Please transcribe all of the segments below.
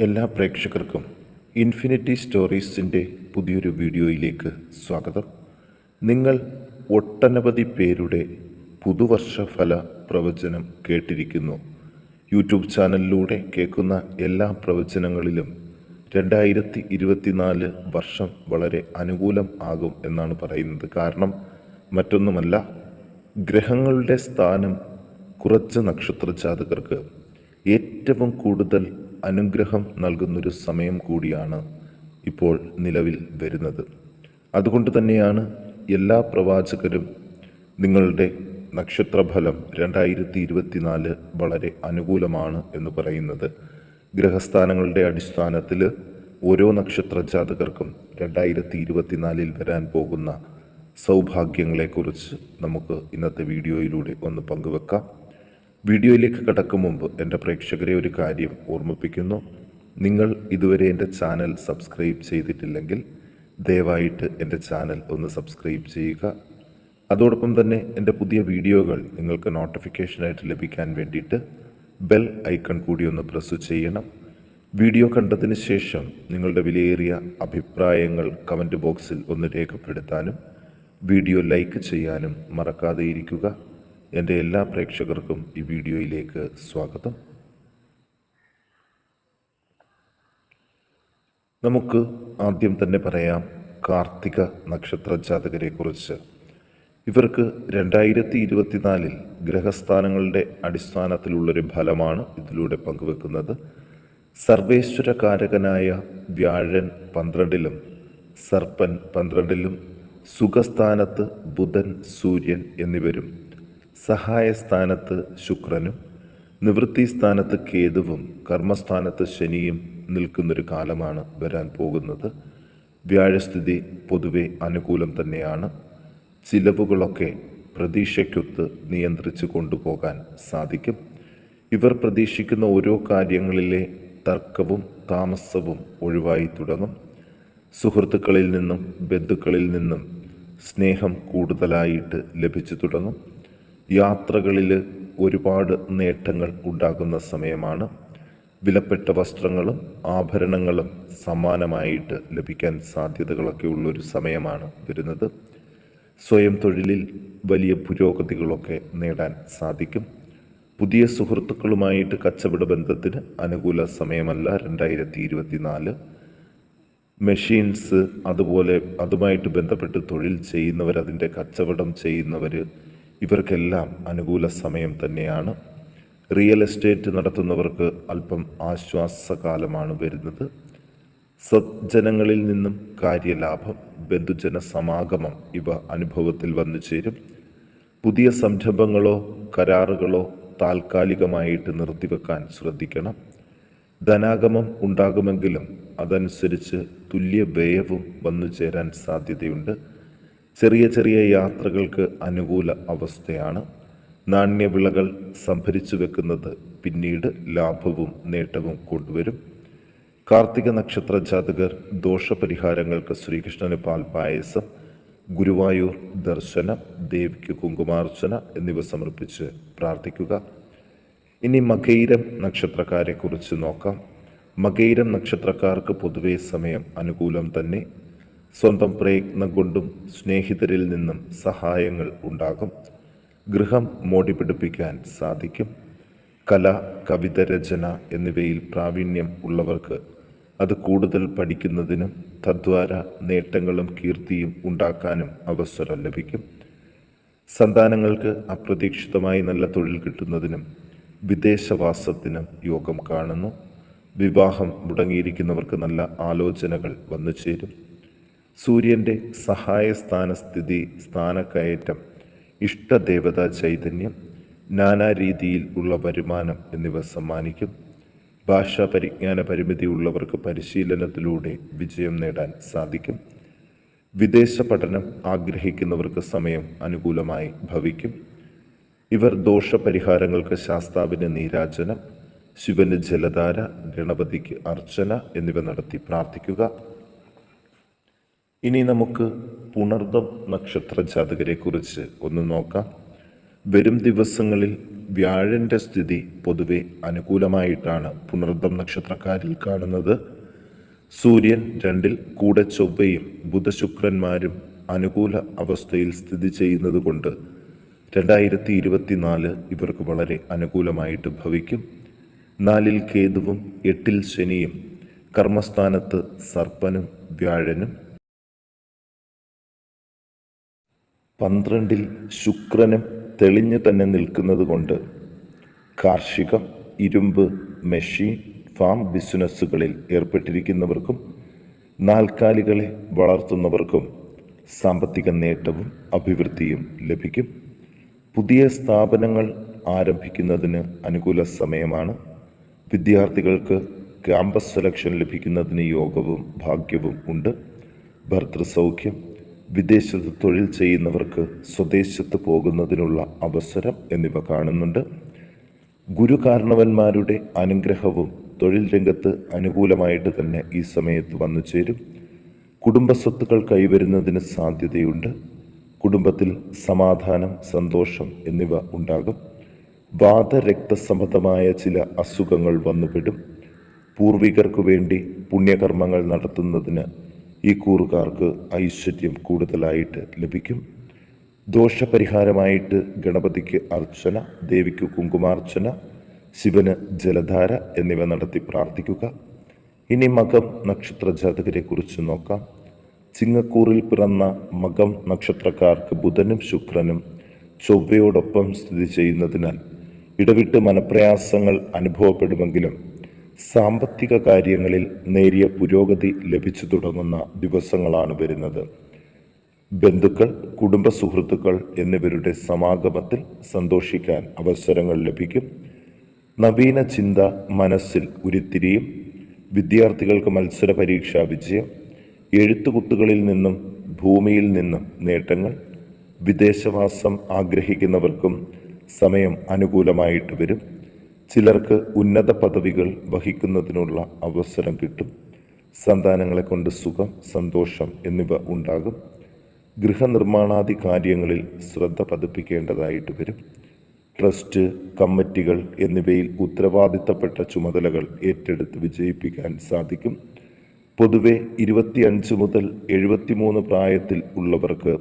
എല്ലാ പ്രേക്ഷകർക്കും ഇൻഫിനിറ്റി സ്റ്റോറീസിൻ്റെ പുതിയൊരു വീഡിയോയിലേക്ക് സ്വാഗതം. നിങ്ങൾ ഒട്ടനവധി പേരുടെ പുതുവർഷ ഫല പ്രവചനം കേട്ടിരിക്കുന്നു. യൂട്യൂബ് ചാനലിലൂടെ കേൾക്കുന്ന എല്ലാ പ്രവചനങ്ങളിലും 2024 വർഷം വളരെ അനുകൂലം ആകും എന്നാണ് പറയുന്നത്. കാരണം മറ്റൊന്നുമല്ല, ഗ്രഹങ്ങളുടെ സ്ഥാനം കുറച്ച് നക്ഷത്ര ജാതകർക്ക് ഏറ്റവും കൂടുതൽ അനുഗ്രഹം നൽകുന്നൊരു സമയം കൂടിയാണ് ഇപ്പോൾ നിലവിൽ വരുന്നത്. അതുകൊണ്ട് തന്നെയാണ് എല്ലാ പ്രവാചകരും നിങ്ങളുടെ നക്ഷത്രഫലം 2024 വളരെ അനുകൂലമാണ് എന്ന് പറയുന്നത്. ഗ്രഹസ്ഥാനങ്ങളുടെ അടിസ്ഥാനത്തിൽ ഓരോ നക്ഷത്ര ജാതകർക്കും 2024 വരാൻ പോകുന്ന സൗഭാഗ്യങ്ങളെക്കുറിച്ച് നമുക്ക് ഇന്നത്തെ വീഡിയോയിലൂടെ ഒന്ന് പങ്കുവെക്കാം. വീഡിയോയിലേക്ക് കടക്കും മുമ്പ് എൻ്റെ പ്രേക്ഷകരെ ഒരു കാര്യം ഓർമ്മിപ്പിക്കുന്നു. നിങ്ങൾ ഇതുവരെ എൻ്റെ ചാനൽ സബ്സ്ക്രൈബ് ചെയ്തിട്ടില്ലെങ്കിൽ ദയവായിട്ട് എൻ്റെ ചാനൽ ഒന്ന് സബ്സ്ക്രൈബ് ചെയ്യുക. അതോടൊപ്പം തന്നെ എൻ്റെ പുതിയ വീഡിയോകൾ നിങ്ങൾക്ക് നോട്ടിഫിക്കേഷനായിട്ട് ലഭിക്കാൻ വേണ്ടിയിട്ട് ബെൽ ഐക്കൺ കൂടി ഒന്ന് പ്രസ് ചെയ്യണം. വീഡിയോ കണ്ടതിന് ശേഷം നിങ്ങളുടെ വിലയേറിയ അഭിപ്രായങ്ങൾ കമൻറ്റ് ബോക്സിൽ ഒന്ന് രേഖപ്പെടുത്താനും വീഡിയോ ലൈക്ക് ചെയ്യാനും മറക്കാതെ ഇരിക്കുക. എൻ്റെ എല്ലാ പ്രേക്ഷകർക്കും ഈ വീഡിയോയിലേക്ക് സ്വാഗതം. നമുക്ക് ആദ്യം തന്നെ പറയാം കാർത്തിക നക്ഷത്ര ജാതകരെക്കുറിച്ച്. ഇവർക്ക് 2024 ഗ്രഹസ്ഥാനങ്ങളുടെ അടിസ്ഥാനത്തിലുള്ളൊരു ഫലമാണ് ഇതിലൂടെ പങ്കുവെക്കുന്നത്. സർവേശ്വരകാരകനായ വ്യാഴൻ 12-ലും സർപ്പൻ 12-ലും സുഖസ്ഥാനത്ത് ബുധൻ സൂര്യൻ എന്നിവരും സഹായസ്ഥാനത്ത് ശുക്രനും നിവൃത്തി സ്ഥാനത്ത് കേതുവും കർമ്മസ്ഥാനത്ത് ശനിയും നിൽക്കുന്നൊരു കാലമാണ് വരാൻ പോകുന്നത്. വ്യാഴസ്ഥിതി പൊതുവെ അനുകൂലം തന്നെയാണ്. ചിലവുകളൊക്കെ പ്രതീക്ഷയ്ക്കൊത്ത് നിയന്ത്രിച്ചു കൊണ്ടുപോകാൻ സാധിക്കും. ഇവർ പ്രതീക്ഷിക്കുന്ന ഓരോ കാര്യങ്ങളിലെ തർക്കവും താമസവും ഒഴിവായി തുടങ്ങും. സുഹൃത്തുക്കളിൽ നിന്നും ബന്ധുക്കളിൽ നിന്നും സ്നേഹം കൂടുതലായിട്ട് ലഭിച്ചു തുടങ്ങും. യാത്രകളിൽ ഒരുപാട് നേട്ടങ്ങൾ ഉണ്ടാകുന്ന സമയമാണ്. വിലപ്പെട്ട വസ്ത്രങ്ങളും ആഭരണങ്ങളും സമ്മാനമായിട്ട് ലഭിക്കാൻ സാധ്യതകളൊക്കെ ഉള്ളൊരു സമയമാണ് വരുന്നത്. സ്വയം തൊഴിലിൽ വലിയ പുരോഗതികളൊക്കെ നേടാൻ സാധിക്കും. പുതിയ സുഹൃത്തുക്കളുമായിട്ട് കച്ചവട ബന്ധത്തിന് അനുകൂല സമയമല്ല 2024. മെഷീൻസ് അതുപോലെ അതുമായിട്ട് ബന്ധപ്പെട്ട് തൊഴിൽ ചെയ്യുന്നവർ, അതിൻ്റെ കച്ചവടം ചെയ്യുന്നവർ, ഇവർക്കെല്ലാം അനുകൂല സമയം തന്നെയാണ്. റിയൽ എസ്റ്റേറ്റ് നടത്തുന്നവർക്ക് അല്പം ആശ്വാസകാലമാണ് വരുന്നത്. സജ്ജനങ്ങളിൽ നിന്നും കാര്യലാഭം, ബന്ധുജന സമാഗമം ഇവ അനുഭവത്തിൽ വന്നു ചേരും. പുതിയ സംരംഭങ്ങളോ കരാറുകളോ താൽക്കാലികമായിട്ട് നിർത്തിവെക്കാൻ ശ്രദ്ധിക്കണം. ധനാഗമം ഉണ്ടാകുമെങ്കിലും അതനുസരിച്ച് തുല്യ വ്യയവും വന്നു ചേരാൻ സാധ്യതയുണ്ട്. ചെറിയ ചെറിയ യാത്രകൾക്ക് അനുകൂല അവസ്ഥയാണ്. നാണ്യവിളകൾ സംഭരിച്ചു വെക്കുന്നത് പിന്നീട് ലാഭവും നേട്ടവും കൊണ്ടുവരും. കാർത്തിക നക്ഷത്ര ജാതകർ ദോഷപരിഹാരങ്ങൾക്ക് ശ്രീകൃഷ്ണന് പാൽപായസം, ഗുരുവായൂർ ദർശനം, ദേവിക്ക് കുങ്കുമാർച്ചന എന്നിവ സമർപ്പിച്ച് പ്രാർത്ഥിക്കുക. ഇനി മകയിരം നക്ഷത്രക്കാരെക്കുറിച്ച് നോക്കാം. മകയിരം നക്ഷത്രക്കാർക്ക് പൊതുവേ സമയം അനുകൂലം തന്നെ. സ്വന്തം പ്രയത്നം കൊണ്ടും സ്നേഹിതരിൽ നിന്നും സഹായങ്ങൾ ഉണ്ടാകും. ഗൃഹം മോടി പിടിപ്പിക്കാൻ സാധിക്കും. കല, കവിത രചന എന്നിവയിൽ പ്രാവീണ്യം ഉള്ളവർക്ക് അത് കൂടുതൽ പഠിക്കുന്നതിനും തദ്വാര നേട്ടങ്ങളും കീർത്തിയും ഉണ്ടാക്കാനും അവസരം ലഭിക്കും. സന്താനങ്ങൾക്ക് അപ്രതീക്ഷിതമായി നല്ല തൊഴിൽ കിട്ടുന്നതിനും വിദേശവാസത്തിനും യോഗം കാണുന്നു. വിവാഹം മുടങ്ങിയിരിക്കുന്നവർക്ക് നല്ല ആലോചനകൾ വന്നു ചേരും. സൂര്യൻ്റെ സഹായസ്ഥാനസ്ഥിതി, സ്ഥാനക്കയറ്റം, ഇഷ്ടദേവതാ ചൈതന്യം, നാനാരീതിയിൽ ഉള്ള വരുമാനം എന്നിവ സമ്മാനിക്കും. ഭാഷാ പരിജ്ഞാന പരിമിതി ഉള്ളവർക്ക് പരിശീലനത്തിലൂടെ വിജയം നേടാൻ സാധിക്കും. വിദേശ പഠനം ആഗ്രഹിക്കുന്നവർക്ക് സമയം അനുകൂലമായി ഭവിക്കും. ഇവർ ദോഷപരിഹാരങ്ങൾക്ക് ശാസ്താവിന് നീരാജനം, ശിവന് ജലധാര, ഗണപതിക്ക് അർച്ചന എന്നിവ നടത്തി പ്രാർത്ഥിക്കുക. ഇനി നമുക്ക് പുണർദം നക്ഷത്ര ജാതകരെക്കുറിച്ച് ഒന്ന് നോക്കാം. വരും ദിവസങ്ങളിൽ വ്യാഴൻ്റെ സ്ഥിതി പൊതുവെ അനുകൂലമായിട്ടാണ് പുണർദം നക്ഷത്രക്കാരിൽ കാണുന്നത്. സൂര്യൻ 2-ൽ കൂടെ ചൊവ്വയും ബുധശുക്രന്മാരും അനുകൂല അവസ്ഥയിൽ സ്ഥിതി ചെയ്യുന്നത് കൊണ്ട് 2024 ഇവർക്ക് വളരെ അനുകൂലമായിട്ട് ഭവിക്കും. 4-ൽ കേതുവും 8-ൽ ശനിയും കർമ്മസ്ഥാനത്ത് സർപ്പനും വ്യാഴനും 12-ൽ ശുക്രനും തെളിഞ്ഞു തന്നെ നിൽക്കുന്നത് കൊണ്ട് കാർഷികം, ഇരുമ്പ്, മെഷീൻ, ഫാം ബിസിനസ്സുകളിൽ ഏർപ്പെട്ടിരിക്കുന്നവർക്കും നാൽക്കാലികളെ വളർത്തുന്നവർക്കും സാമ്പത്തിക നേട്ടവും അഭിവൃദ്ധിയും ലഭിക്കും. പുതിയ സ്ഥാപനങ്ങൾ ആരംഭിക്കുന്നതിന് അനുകൂല സമയമാണ്. വിദ്യാർത്ഥികൾക്ക് ക്യാമ്പസ് സെലക്ഷൻ ലഭിക്കുന്നതിന് യോഗവും ഭാഗ്യവും ഉണ്ട്. ഭർതൃസൗഖ്യം, വിദേശത്ത് തൊഴിൽ ചെയ്യുന്നവർക്ക് സ്വദേശത്ത് പോകുന്നതിനുള്ള അവസരം എന്നിവ കാണുന്നുണ്ട്. ഗുരുകാരണവന്മാരുടെ അനുഗ്രഹവും തൊഴിൽ രംഗത്ത് അനുകൂലമായിട്ട് തന്നെ ഈ സമയത്ത് വന്നു ചേരും. കുടുംബസ്വത്തുക്കൾ കൈവരുന്നതിന് സാധ്യതയുണ്ട്. കുടുംബത്തിൽ സമാധാനം, സന്തോഷം എന്നിവ ഉണ്ടാകും. വാതരക്തസംബന്ധമായ ചില അസുഖങ്ങൾ വന്നുപെടും. പൂർവികർക്കു വേണ്ടി പുണ്യകർമ്മങ്ങൾ നടത്തുന്നതിന് ഈ കൂറുകാർക്ക് ഐശ്വര്യം കൂടുതലായിട്ട് ലഭിക്കും. ദോഷപരിഹാരമായിട്ട് ഗണപതിക്ക് അർച്ചന, ദേവിക്ക് കുങ്കുമാർച്ചന, ശിവന് ജലധാര എന്നിവ നടത്തി പ്രാർത്ഥിക്കുക. ഇനി മകം നക്ഷത്ര ജാതകരെ കുറിച്ച് നോക്കാം. ചിങ്ങക്കൂറിൽ പിറന്ന മകം നക്ഷത്രക്കാർക്ക് ബുധനും ശുക്രനും ചൊവ്വയോടൊപ്പം സ്ഥിതി ചെയ്യുന്നതിനാൽ ഇടവിട്ട് മനപ്രയാസങ്ങൾ അനുഭവപ്പെടുമെങ്കിലും സാമ്പത്തിക കാര്യങ്ങളിൽ നേരിയ പുരോഗതി ലഭിച്ചു തുടങ്ങുന്ന ദിവസങ്ങളാണ് വരുന്നത്. ബന്ധുക്കൾ, കുടുംബ സുഹൃത്തുക്കൾ എന്നിവരുടെ സമാഗമത്തിൽ സന്തോഷിക്കാൻ അവസരങ്ങൾ ലഭിക്കും. നവീന ചിന്ത മനസ്സിൽ ഉരുത്തിരിയും. വിദ്യാർത്ഥികൾക്ക് മത്സര പരീക്ഷാ വിജയം, എഴുത്തുകുത്തുകളിൽ നിന്നും ഭൂമിയിൽ നിന്നും നേട്ടങ്ങൾ, വിദേശവാസം ആഗ്രഹിക്കുന്നവർക്കും സമയം അനുകൂലമായിട്ട് വരും. ചിലർക്ക് ഉന്നത പദവികൾ വഹിക്കുന്നതിനുള്ള അവസരം കിട്ടും. സന്താനങ്ങളെ കൊണ്ട് സുഖം, സന്തോഷം എന്നിവ ഉണ്ടാകും. ഗൃഹനിർമ്മാണാദി കാര്യങ്ങളിൽ ശ്രദ്ധ പതിപ്പിക്കേണ്ടതായിട്ട് വരും. ട്രസ്റ്റ്, കമ്മിറ്റികൾ എന്നിവയിൽ ഉത്തരവാദിത്തപ്പെട്ട ചുമതലകൾ ഏറ്റെടുത്ത് വിജയിപ്പിക്കാൻ സാധിക്കും. പൊതുവെ 25 മുതൽ 73 പ്രായത്തിൽ ഉള്ളവർക്ക്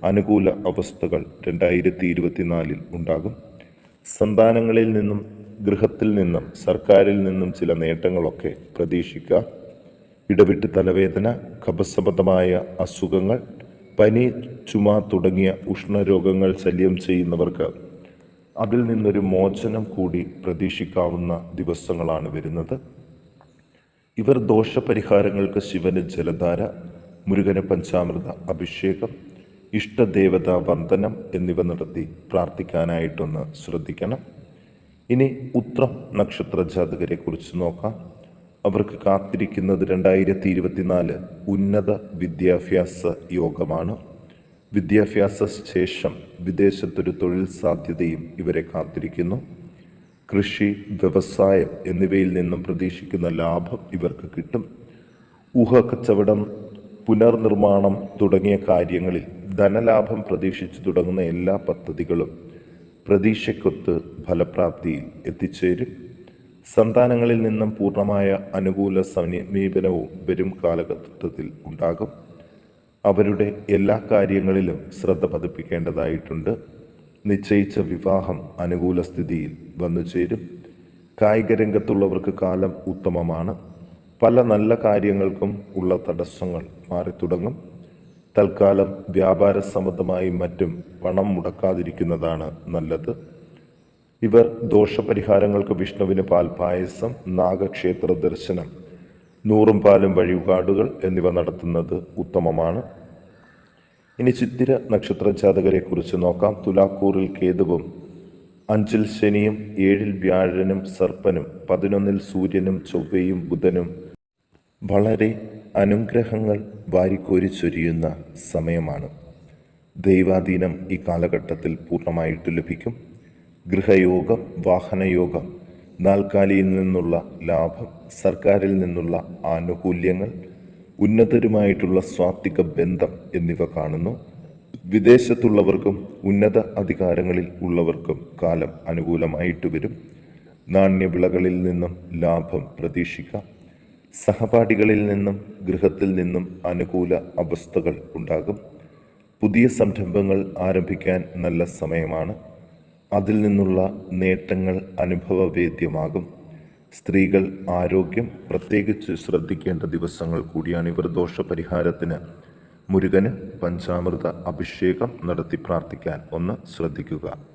അനുകൂല അവസ്ഥകൾ 2024 ഉണ്ടാകും. സന്താനങ്ങളിൽ നിന്നും ഗൃഹത്തിൽ നിന്നും സർക്കാരിൽ നിന്നും ചില നേട്ടങ്ങളൊക്കെ പ്രതീക്ഷിക്കാം. ഇടവിട്ട് തലവേദന, കഫസംബന്ധമായ അസുഖങ്ങൾ, പനി, ചുമ തുടങ്ങിയ ഉഷ്ണരോഗങ്ങൾ ശല്യം ചെയ്യുന്നവർക്ക് അതിൽ നിന്നൊരു മോചനം കൂടി പ്രതീക്ഷിക്കാവുന്ന ദിവസങ്ങളാണ് വരുന്നത്. ഇവർ ദോഷപരിഹാരങ്ങൾക്ക് ശിവന് ജലധാര, മുരുകന് പഞ്ചാമൃത അഭിഷേകം, ഇഷ്ടദേവതാ വന്ദനം എന്നിവ നടത്തി പ്രാർത്ഥിക്കാനായിട്ടൊന്ന് ശ്രദ്ധിക്കണം. ഇനി ഉത്രം നക്ഷത്ര ജാതകരെ കുറിച്ച് നോക്കാം. അവർക്ക് കാത്തിരിക്കുന്നത് 2024 ഉന്നത വിദ്യാഭ്യാസ യോഗമാണ്. വിദ്യാഭ്യാസ ശേഷം വിദേശത്തൊരു തൊഴിൽ സാധ്യതയും ഇവരെ കാത്തിരിക്കുന്നു. കൃഷി, വ്യവസായം എന്നിവയിൽ നിന്നും പ്രതീക്ഷിക്കുന്ന ലാഭം ഇവർക്ക് കിട്ടും. ഊഹക്കച്ചവടം, പുനർനിർമ്മാണം തുടങ്ങിയ കാര്യങ്ങളിൽ ധനലാഭം പ്രതീക്ഷിച്ചു തുടങ്ങുന്ന എല്ലാ പദ്ധതികളും പ്രതീക്ഷയ്ക്കൊത്ത് ഫലപ്രാപ്തിയിൽ എത്തിച്ചേരും. സന്താനങ്ങളിൽ നിന്നും പൂർണ്ണമായ അനുകൂല സമീപനവും വരും കാലഘട്ടത്തിൽ ഉണ്ടാകും. അവരുടെ എല്ലാ കാര്യങ്ങളിലും ശ്രദ്ധ പതിപ്പിക്കേണ്ടതായിട്ടുണ്ട്. നിശ്ചയിച്ച വിവാഹം അനുകൂല സ്ഥിതിയിൽ വന്നു ചേരും. കായിക രംഗത്തുള്ളവർക്ക് കാലം ഉത്തമമാണ്. പല നല്ല കാര്യങ്ങൾക്കും ഉള്ള തടസ്സങ്ങൾ മാറിത്തുടങ്ങും. തൽക്കാലം വ്യാപാര സംബന്ധമായും മറ്റും പണം മുടക്കാതിരിക്കുന്നതാണ് നല്ലത്. ഇവർ ദോഷപരിഹാരങ്ങൾക്ക് വിഷ്ണുവിന് പാൽപായസം, നാഗക്ഷേത്ര ദർശനം, 100 പാലും വഴിപാടുകൾ എന്നിവ നടത്തുന്നത് ഉത്തമമാണ്. ഇനി ചിത്തിര നക്ഷത്ര ജാതകരെ കുറിച്ച് നോക്കാം. തുലാക്കൂറിൽ കേതുവും 5-ൽ ശനിയും 7-ൽ വ്യാഴനും സർപ്പനും 11-ൽ സൂര്യനും ചൊവ്വയും ബുധനും വളരെ അനുഗ്രഹങ്ങൾ വാരിക്കോരി ചൊരിയുന്ന സമയമാണ്. ദൈവാധീനം ഈ കാലഘട്ടത്തിൽ പൂർണ്ണമായിട്ട് ലഭിക്കും. ഗൃഹയോഗം, വാഹനയോഗം, നാൽക്കാലിയിൽ നിന്നുള്ള ലാഭം, സർക്കാരിൽ നിന്നുള്ള ആനുകൂല്യങ്ങൾ, ഉന്നതരുമായിട്ടുള്ള സ്വാത്വിക ബന്ധം എന്നിവ കാണുന്നു. വിദേശത്തുള്ളവർക്കും ഉന്നത അധികാരങ്ങളിൽ ഉള്ളവർക്കും കാലം അനുകൂലമായിട്ട് വരും. നാണ്യവിളകളിൽ നിന്നും ലാഭം പ്രതീക്ഷിക്കാം. സഹപാഠികളിൽ നിന്നും ഗൃഹത്തിൽ നിന്നും അനുകൂല അവസ്ഥകൾ ഉണ്ടാകും. പുതിയ സംരംഭങ്ങൾ ആരംഭിക്കാൻ നല്ല സമയമാണ്. അതിൽ നിന്നുള്ള നേട്ടങ്ങൾ അനുഭവവേദ്യമാകും. സ്ത്രീകൾ ആരോഗ്യം പ്രത്യേകിച്ച് ശ്രദ്ധിക്കേണ്ട ദിവസങ്ങൾ കൂടിയാണ് ഇവർ. ദോഷപരിഹാരത്തിന് മുരുകന് പഞ്ചാമൃത അഭിഷേകം നടത്തി പ്രാർത്ഥിക്കാൻ ഒന്ന് ശ്രദ്ധിക്കുക.